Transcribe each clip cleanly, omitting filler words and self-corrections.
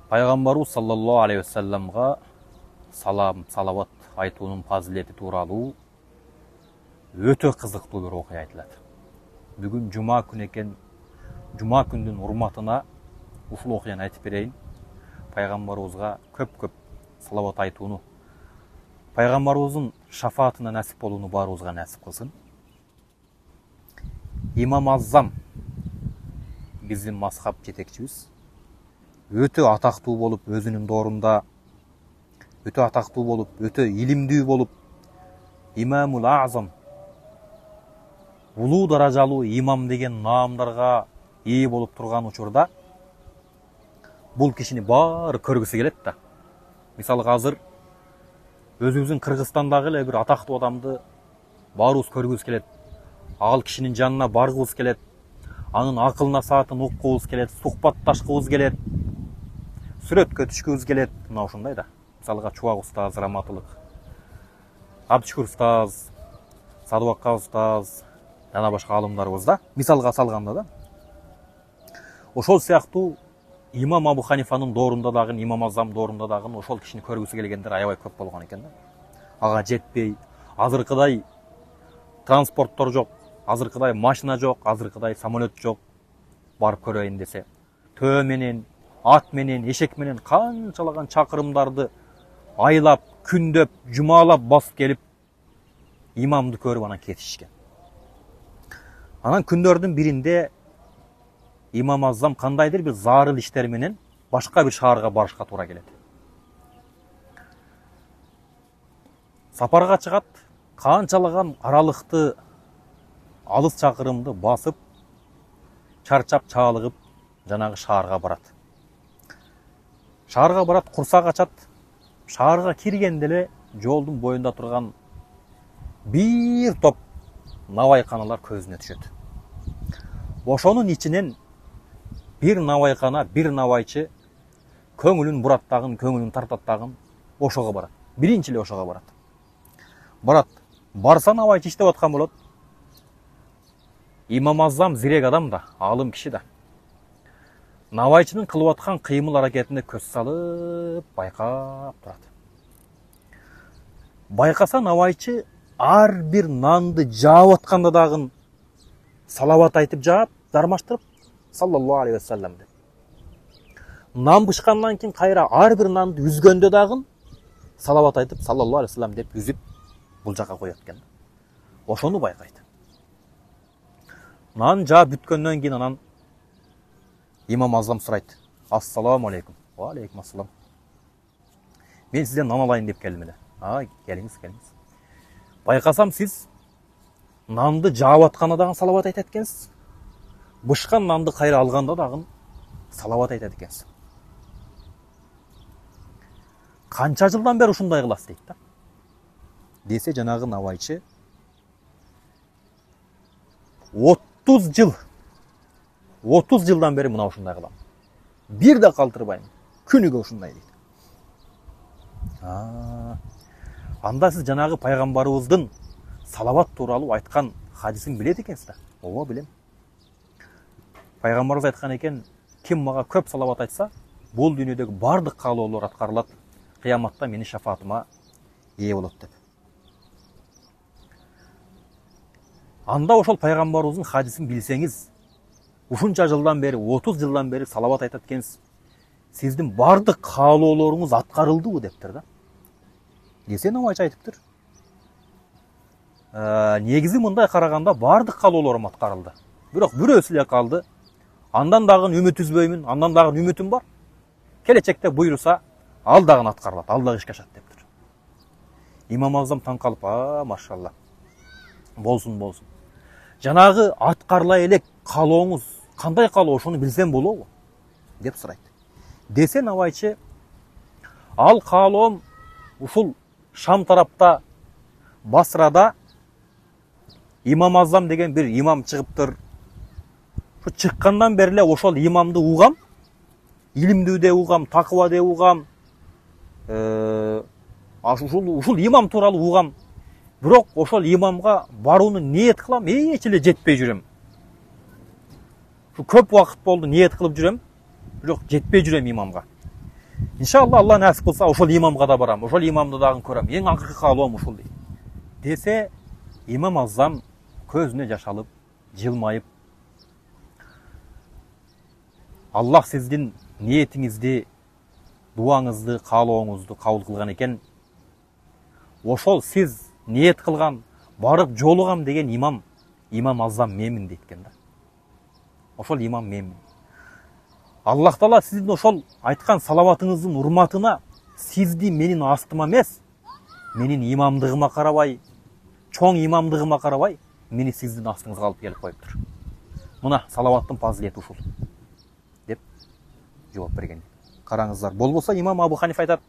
Пайғамбарыбыз саллаллаху алейхи вассаламға салам, салават айтуының фазилеті туралы өте қызықты бір оқиға айтылады. Бүгін жұма күн екен, жұма күндің урматына ушул оқиғаны айтып берейін. Пайғамбарыбызға көп салават айтуыны, пайғамбарыбыздың шафаатына нәсіп болуыны барыбызға нәсіп қылсын. Имам Аззам біздің мазхаб жетекчибиз өте атақты болып, өзінің дорында өте атақты болып, өте илимдүү болып, Имамул Азам, улуу даражалуу имам деген наамдарга ээ болып тұрған учурда бұл кишини баары көргүсү келет да. Мисалы азыр өзүбүздүн Кыргызстандагы эле бир атактуу адамды баарыбыз көргүбүз келет. Ал кишинин жанына баргыбыз келет. Анын акыл насаатын уккубуз келет, сухбатташкыбыз келет. Сүрөткө түшкүбүз келет. Мына ушундай да. Мисалга Чубак устаз, Раматылык, Абдышкур устаз, Садыбакка устаз, жана башка алымдарыбыз да. Мисалга салганда да. Ошол сыяктуу Имам Абу Ханифанын доорунда дагы, Имам Азам доорунда дагы ошол кишини көргүсү келгендер аябай көп болгон экен да. Ага жетпей, азыркыдай транспорттор жок, азыркыдай машина жок, азыркыдай самолет жок. Барып көрөйүн десе, төө менен, ат менен, эшек менен канчалаган чакырымдарды айлап, күндөп, жумалап басып келип имамды көрүп анан кетишкен. Анан күндөрдүн биринде Имам Аззам кандайдыр бир зарыл иштер менен башка бир шаарга барышка туура келет. Сапарга чыгат, канчалаган аралыкты, алыс чакырымды басып, чарчап, чаалыгып жанагы шаарга барат. Шаарга барат, курсак ачат. Шаарга киргенде эле жолдун боюнда турган бир топ навайканалар көзүнө түшөт. Ошонун ичинен бир навайкана, бир навайчы көңүлүн бураттагын, көңүлүн тартаттагын ошого барат. Биринчи эле ошого барат. Барат. Барса навайчы иштеп аткан болот. Имам Аззам зирек адам да, алым киши да. Навайчынын кылып аткан кыймыл аракетине көз салып, байкап турат. Байкаса навайчы ар бир нанды жаап атканда дагы салават айтып жаап, дармаштырып, саллаллаху алейхи вассалам деп. Нан бышкандан кийин кайра ар бир нанды үзгөндө дагы салават айтып, саллаллаху алейхи вассалам деп үзүп бул жака коет экен. Ошону байкайт. Нан жаап бүткөндөн кийин анан Имам Азам сурайт. Ассаламу алейкум. Ва алейкум ассалам. Мен сизден нан алайын деп келдим эле. Келиңиз. Байкасам сиз нанды жаап атканда дагы салават айтат экенсиз. Бышкан нанды кайра алганда дагы салават айтат экенсиз. Канча жылдан бери ушундай кыласыз дейт да. Десе жанагы навайчы 30 жылдан бери мына ушундай кылам. Бир да калтырбайм. Күнүгө ушундай дейт. Анда сиз жанагы пайгамбарыбыздын салават тууралуу айткан хадисин билет экенсиз да. Ооба билем. Пайгамбарыбыз айткан экен, ким мага көп салават айтса, бул дүйнөдөгү бардык каалоолор аткарылат, кыяматта менин шафаатыма ээ болот деп. Анда ошол пайгамбарыбыздын хадисин билсеңиз, ушунча жылдан бери, 30 жылдан бери салават айтат экенсиз, сиздин бардык каалоолоруңуз аткарылдыбы дептир да. Десе навайчы айтыптыр. Негизи мындай караганда бардык каалоолорум аткарылды. Бирок бирөөсү эле калды. Андан дагы үмүт үзбөймүн, андан дагы үмүтүм бар. Келечекте буйруса, ал дагы аткарылат, ал дагы ишке ашат дептир. Имам Азам таң калып, машалла. Болсун. Жанагы аткарыла элек каалооңуз кандай каалоо, ошону билсем болобу? деп сурайт. Десе навайчы, ал каалоом ушул Шам тарапта, Басрада Имам Азам деген бир имам чыгыптыр. Шу чыккандан бери эле ошол имамды угам, илимдүү де угам, такыба де угам, ушул имам тууралуу угам. Бирок ошол имамга барууну ниет кылам, эч эле жетпей жүрөм. Шу көп убакыт болду ниет кылып жүрөм, бирок жетпей жүрөм имамга. иншалла Алла нәсіп қылса ошол имамға да барам, ошол имамды дагы көрөм, эң акыркы каалоом ушул дейт. Десе имам Азам көзүнө жаш алып, жылмайып, Аллах сиздин ниетиңизди, дуаңызды, каалооңузду кабыл кылган экен. Ошол сиз ниет кылган, барып жолугам деген имам Азам менмин дейт экен да. Ошол имам менмин. Аллах Таала сиздин ошол айткан салаватыңыздын урматына сизди менин астыма эмес, менин имамдыгыма карабай, чоң имамдыгыма карабай, мени сиздин астыңызга алып келип коюптур. Мына салаваттын фазилети ушул деп жооп берген. Караңыздар, болбосо имам Абу Ханифа айтат,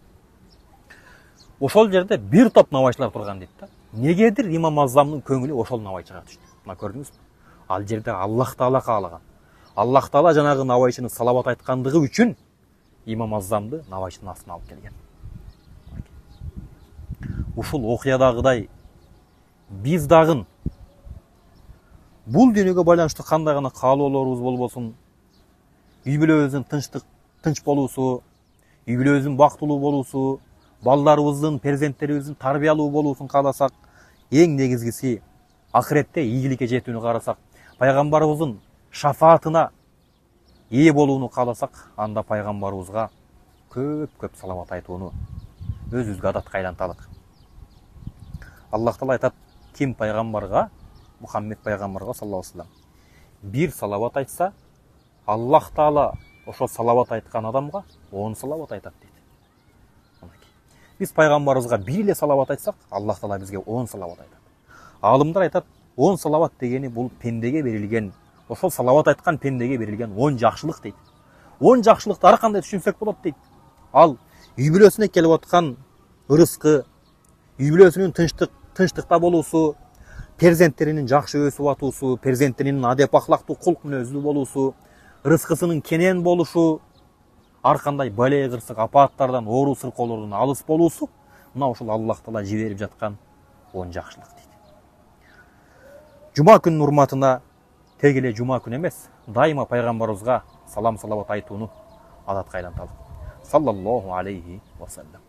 ошол жерде бир топ навайчылар турган дейт да. Негедир имам Азамдын көңүлү ошол навайчыга түштү. Мына көрдүңүзбү? Ал жерде Аллах Таала каалаган. Аллах Таала жанагы навайчыны салават айткандыгы үчүн имам Азамды навайчынын астына алып келген. Ушул окуядагыдай биз дагы бул дүйнөгө байланыштуу кандай гана каалоолорубуз болбосун, үй бүлөбүздүн тынч болуусу, үй бүлөбүздүн бактылуу болуусу, балдарыбыздын, перзенттерибиздин тарбиялуу болуусун кааласак, эң негизгиси акыретте ийгиликке жетүүнү карасак, пайгамбарыбыздын шафаатына ээ болууну кааласак, анда пайгамбарыбызга көп салават айтууну өзүбүзгө адатка айланталык. Аллах Таала айтат, ким пайгамбарга, Мухаммед пайгамбарга саллаллаху алейхи ва саллям бир салават айтса, Аллах Таала ошол салават айткан адамга 10 салават айтат дейт. Биз пайгамбарыбызга бир эле салават айтсак, Аллах Таала бизге 10 салават айтат. Алымдар айтат, 10 салават дегени бул пендеге берилген, ошол салават айткан пендеге берилген 10 жакшылык дейт. 10 жакшылыкты ар кандай түшүнсөк болот дейт. Ал үй бүлөсүнө келип аткан ырыскы, үй бүлөсүнүн тынчтыкта болуусу, перзенттеринин жакшы өсүп атуусу, перзенттеринин адеп ахлактуу, кулк мүнөздүү болуусу, рызкысынын кенен болушу, ар кандай бале кырсык, апааттардан, оору сыркоолордон алыс болуусу, мына ошол Аллах Таала жиберип жаткан 10 жакшылык дейт. Жума күнүнүн урматына тек эле жума күнү эмес, дайыма пайгамбарыбызга салам салават айтууну адатка айланталык. Саллаллаху алейхи ва саллям.